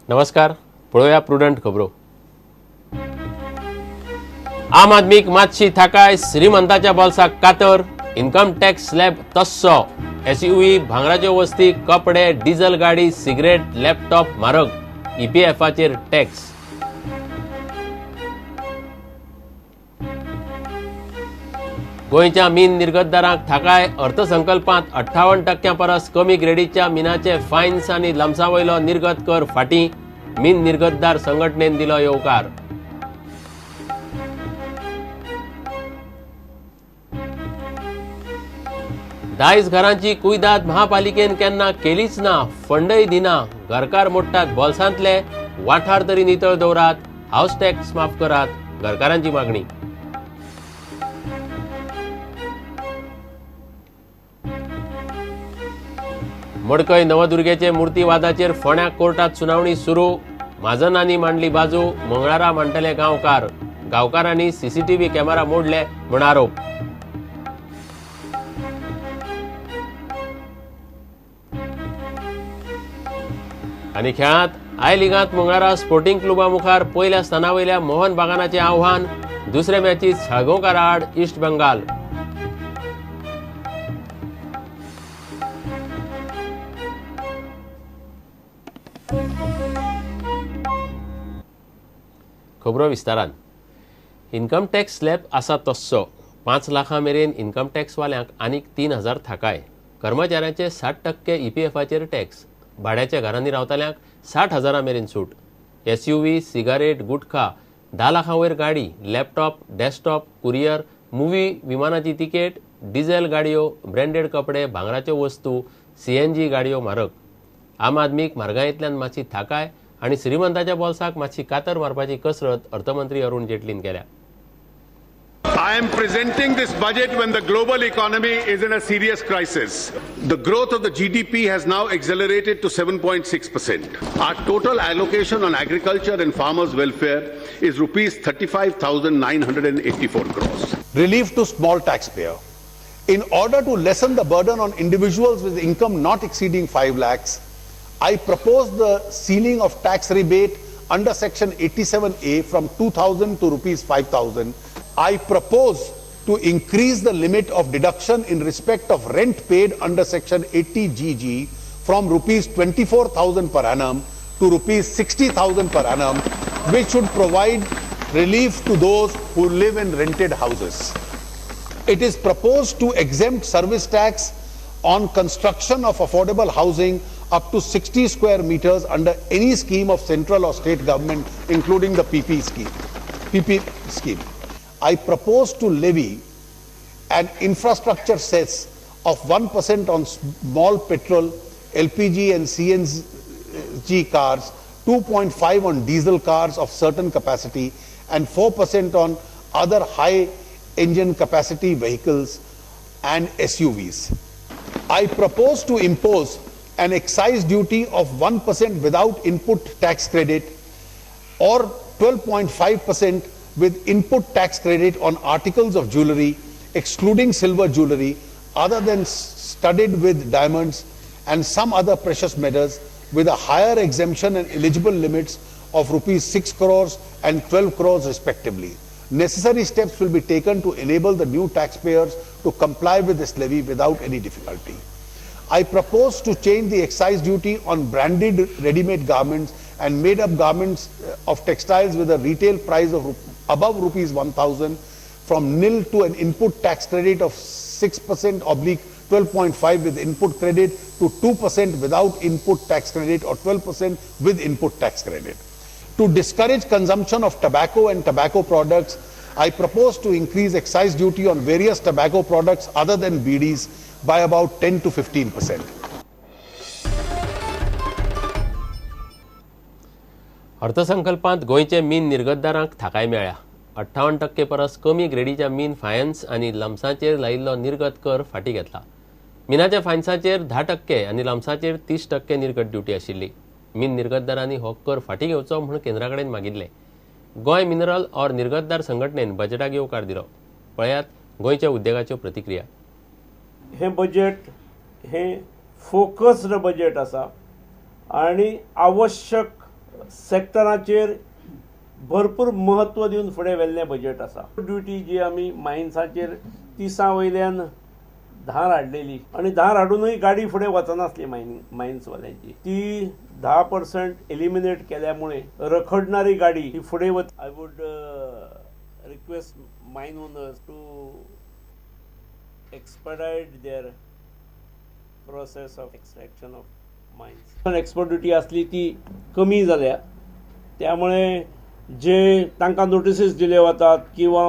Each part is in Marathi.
नमस्कार, पळोवया प्रुडंट खबरो। आम आदमीक मातशी थाकाय, श्रीमंताच्या बोल्साक कातर, इन्कम टॅक्स स्लॅब तस्सो, एसयूव्ही, भांगराच्यो वस्ती, कपडे, डिझल गाडी, सिगरेट, लॅपटॉप म्हारग, ईपीएफाचेर टॅक्स। गोंयच्या मीन निर्गतदारांक थाकाय, अर्थसंकल्पांत 58% परस कमी ग्रेडीच्या मिनाचे फायन्स आनी लम्सा वयलो निर्गत कर फाटीं, मीन निर्गतदार संघटनेन दिलो येवकार। दायज घरांची कुयदाद महापालिकेन केन्ना केलीच ना, फंडय दिना, घरकार मोडटात बोल्सांतले, वाठार तरी नितळ दवरात, हाऊस टॅक्स माफ करात, घरकारांची मागणी। मडकय नवदुर्गेचे मूर्तीवादाचेर फोंड्या कोर्टात सुनावणी सुरू, म्हाजनांनी मांडली बाजू, मंगळारा मांडटले गांवकार, गांवकारांनी सीसीटीव्ही कॅमेरा मोडले म्हूण आरोप। आनी खेळांत आय लिगांत मंगळारा स्पोर्टिंग क्लबा मुखार पयल्या स्थानावयल्या मोहन बागानाचें आव्हान, दुसरे मॅचीत साळगांवकारा आड इस्ट बंगाल। खबरो विस्तारान। इन्कम टॅक्स स्लॅब आसा तस्सो, 5 लाखां मेरेन इन्कम टॅक्स वाल्यांक आनीक 3000 थाकाय, कर्मचाऱ्यांचे 60% ईपीएफाचेर टॅक्स, भाड्याच्या घरांनी रावतल्यांक 60,000 मेरेन सूट, एसयूव्ही, सिगारेट, गुटखा, 10 लाखां वयर गाडी, लॅपटॉप, डेस्कटॉप, कुरियर, मूव्ही, विमानाची तिकेट, डिझेल गाडयो, ब्रँडेड कपडे, भांगराच्यो वस्तू, सीएनजी गाडयो म्हारग। आम आदमीक म्हारगायेंतल्यान मातशी थाकाय आनी श्रीमंताच्या बोल्साक मातशी कातर मारपाची कसरत अर्थमंत्री अरुण जेटलीन केल्या। I am presenting this budget when the global economy is in a serious crisis. The growth of the GDP has now accelerated to 7.6%. Our total allocation on agriculture and farmers' welfare is rupees 35,984 crores. Relief to small taxpayer. In order to lessen the burden on individuals with income not exceeding 5 lakhs, I propose the ceiling of tax rebate under section 87A from 2,000 to rupees 5,000. I propose to increase the limit of deduction in respect of rent paid under section 80GG from rupees 24,000 per annum to rupees 60,000 per annum, which should provide relief to those who live in rented houses. It is proposed to exempt service tax on construction of affordable housing up to 60 square meters under any scheme of central or state government, including the PP scheme. I propose to levy an infrastructure cess of 1% on small petrol, LPG and CNG cars, 2.5% on diesel cars of certain capacity, and 4% on other high engine capacity vehicles and SUVs. I propose to impose an excise duty of 1% without input tax credit or 12.5% with input tax credit on articles of jewellery, excluding silver jewellery other than studded with diamonds and some other precious metals, with a higher exemption and eligible limits of rupees 6 crores and 12 crores respectively. Necessary steps will be taken to enable the new taxpayers to comply with this levy without any difficulty. I propose to change the excise duty on branded ready-made garments and made-up garments of textiles with a retail price of above rupees 1,000 from nil to an input tax credit of 6% oblique 12.5 with input credit to 2% without input tax credit or 12% with input tax credit. To discourage consumption of tobacco and tobacco products, I propose to increase excise duty on various tobacco products other than BDs by about 10 to 15%. अर्थसंकल्पांत गोंयचे मीन निर्गतदारांक थाकाय मेळ्ळ्या। 58% परस कमी ग्रेडीच्या मीन फायन्स आनी लम्सांचेर लायिल्लो निर्गत कर फाटीं घेतला। मिनाच्या फायन्साचेर 10% आनी लम्साचेर 30% निर्गत ड्युटी आशिल्ली। मीन निर्गतदारांनी हो कर फाटीं घेवचो म्हूण केंद्रा कडेन मागिल्लें। गोंय मिनरल और निर्गतदार संघटनेन बजेटाक येवकार दिलो। पळयात गोंयच्या उद्देगाच्यो प्रतिक्रिया। हे बजेट हे फोकस्ड बजेट आसा आणि आवश्यक सेक्टराचेर भरपूर महत्व दिवन फुडें व्हेल्लें बजेट आसा. ड्युटी जी आमी मायन्साचेर 30 वयल्यान 10 हाडलेली आनी 10 हाडूनय गाडी फुडें वचनासली मायन्सवाल्यांची, ती 10% एलिमिनेट केल्यामुळे रखडणारी गाडी ही फुडें वच. I would request mine owners to expedite their process of extraction of mines. Export duty असली ती कमी जाल्या, त्यामुळे जे तांकां नोटिसीस दिले वतात किंवा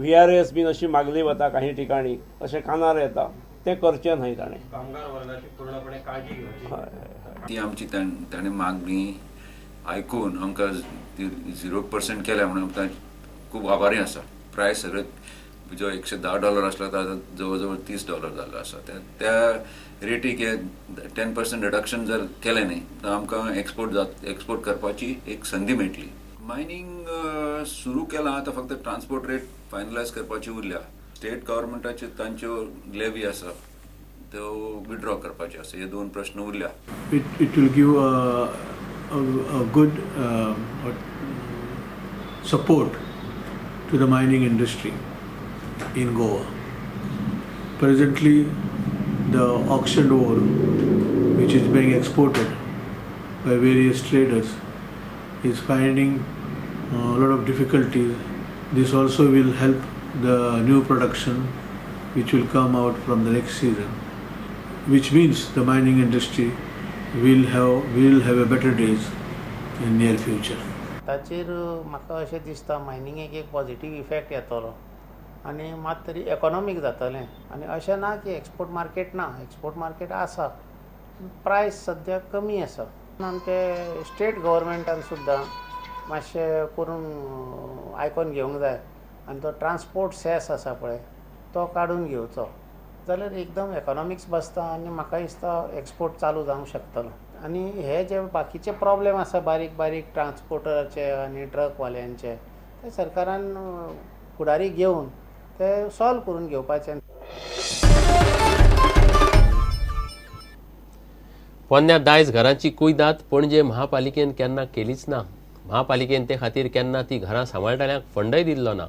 VRS बीन अशी मागली वता काही ठिकाणी अशें कानार येता, ते करचें न्हय ताणें. कामगार वर्गाची पूर्णपणे काळजी घेवची. ती आमची ताणें मागणी आयकून आमकां 0% केल्या म्हणून आमकां खूब आभारी आसा. प्रायस सगळे जो $110 आसला तो जवळ जवळ $30 जाल्लो आसा. त्या रेटीक 10% रिडक्शन जर केलें न्ही तर आमकां एक्सपोर्ट करपाची एक संदी मेळटली. मायनिंग सुरू केलां, आतां फक्त ट्रान्सपोर्ट रेट फायनलायज करपाची उरल्या. स्टेट गव्हर्मेंटाच्यो तांच्यो लेवी आसा त्यो विड्रॉ करपाच्यो आसा. हे 2 प्रश्न उरल्या. It will give a good support to the mining industry in Goa. Presently, the auctioned ore, which is being exported by various traders, is finding a lot of difficulties. This also will help the new production which will come out from the next season, which means the mining industry will have a better days in near future. ताचेर म्हाका अशें दिसता मायनिंगेक एक पॉझिटिव्ह इफेक्ट येतलो आनी मात तरी इकॉनॉमीक जातलें. आनी अशें ना की एक्सपोर्ट मार्केट ना, एक्सपोर्ट मार्केट आसा, प्रायस सद्या कमी आसा. आमचे स्टेट गव्हर्मेंटान सुद्दां मातशें करून आयकून घेवंक जाय आनी तो ट्रान्सपोर्ट सेस आसा पळय तो काडून घेवचो, जाल्यार एकदम इकॉनॉमिक्स बसता आनी म्हाका दिसता एक्सपोर्ट चालू जावंक शकतलो. आनी हे जे बाकीचे प्रॉब्लेम आसा बारीक बारीक ट्रान्सपोर्टराचे आनी ट्रकवाल्यांचे, ते सरकारान फुडारी घेवन ते सॉल्व करून घेवपाचे. पोन्न्या दायज घरांची कुयदाद पणजे महापालिकेन केन्ना केलीच ना. महापालिकेन ते खातीर केन्ना ती घरां सांबाळटल्यांक फंडय दिल्लो ना.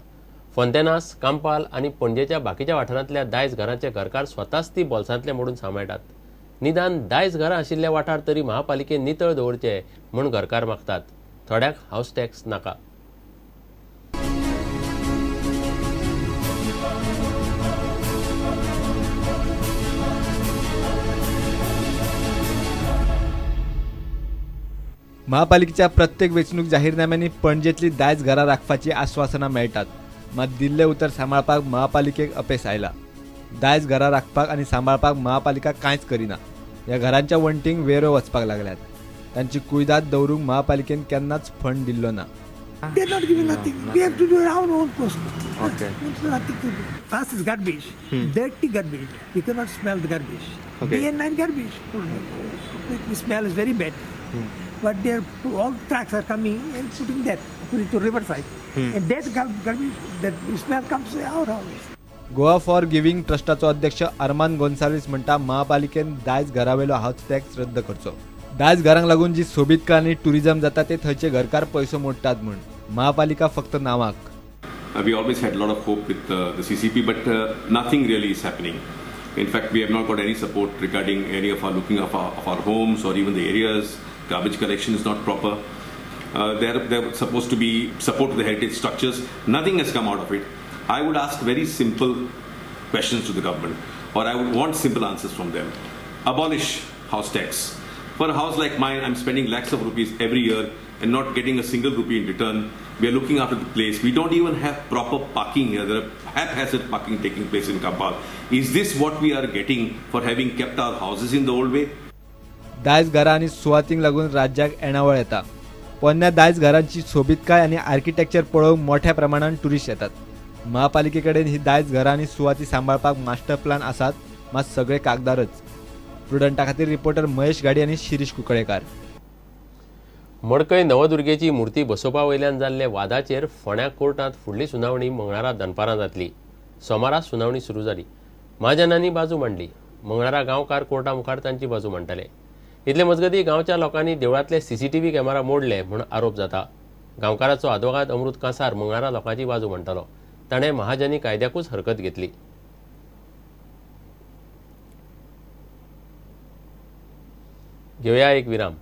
फोंतेनास, कांपाल आनी पणजेच्या बाकीच्या वाठारांतल्या दायज घरांचे घरकार स्वताच ती बोल्सांतले मोडून सांबाळटात. निदान दायज घरां आशिल्ले वाठार तरी महापालिकेन नितळ दवरचे म्हूण घरकार मागतात. थोड्याक हाऊस टॅक्स नाका. महापालिकेच्या प्रत्येक वेंचणूक जाहीरनाम्यांनी पणजेतली दायज घरां राखपाची आश्वासनां मेळटात, मात दिल्ले उतर सांबाळपाक महापालिकेक अपेस आयला. दायज घरां राखपाक आनी सांबाळपाक महापालिका कांयच करिना. ह्या घरांच्या वणटींक वेरो वचपाक लागल्यात. तांची कुयदाद दवरूंक महापालिकेन केन्नाच फंड दिल्लो ना. They're not giving nothing. We have to do our own cost. Okay. There's nothing to do. First is garbage, dirty garbage. You cannot smell the garbage. Day and night garbage. The smell is very bad. But all trucks are coming and putting that to riverside. And that garbage, that smell comes to our house. Goa for giving ट्रस्टाचो अध्यक्ष अरमान गोन्साल्वीस म्हणटा महापालिकेन दायज घरावेलो हाऊस टॅक्स रद्द करचो. दायज घरांक लागून जी सोबीतकाय आनी टुरिझम जाता ते थंयचे घरकार पयसो मोडटात म्हूण. महापालिका फक्त नावाक. We always had a lot of hope with the CCP, but nothing really is happening. In fact, we have not got any support regarding any of our looking of our homes or even the areas. Garbage collection is not proper. They're supposed to be support to the heritage structures. Nothing has come out of it. I would ask very simple questions to the government, or I would want simple answers from them. Abolish house tax. For a house like mine, I'm spending lakhs of rupees every year and not getting a single rupee in return. We are looking after the place. We don't even have proper parking here. There are haphazard parking taking place in Kampal. Is this what we are getting for having kept our houses in the old way? दायज घरां आनी सुवातींक लागून राज्याक येणावळ येता. पोन्न्या दायज घरांची सोबीतकाय आनी आर्किटेक्चर पळोवंक मोठ्या प्रमाणात टुरिस्ट येतात. महापालिके कडेन ही दायज घरां आनी सुवाती सांबाळपाक मास्टर प्लान आसात, मात सगळे कागदारच. प्रुडंटा खातीर रिपोर्टर महेश गाडी आनी शिरीश कुंकळेकार. मडकय नवदुर्गेची मुर्ती बसोवपा वयल्यान जाल्ले वादाचेर फोंड्या कोर्टांत फुडली सुनावणी मंगळारा दनपारां जातली. सोमारा सुनावणी सुरू जाली. महाजनांनी बाजू मांडली. मंगळारा गांवकार कोर्टा मुखार तांची बाजू मांडटले. इतले मजगती गांवच्या लोकांनी देवळांतले CCTV कॅमेरा मोडले म्हूण आरोप जाता. गांवकाराचो आदवोगाद अमृत कांसार मंगळारा लोकांची बाजू म्हणटालो. ताणें महाजनी कायद्याकूच हरकत घेतली. घेवया एक विराम.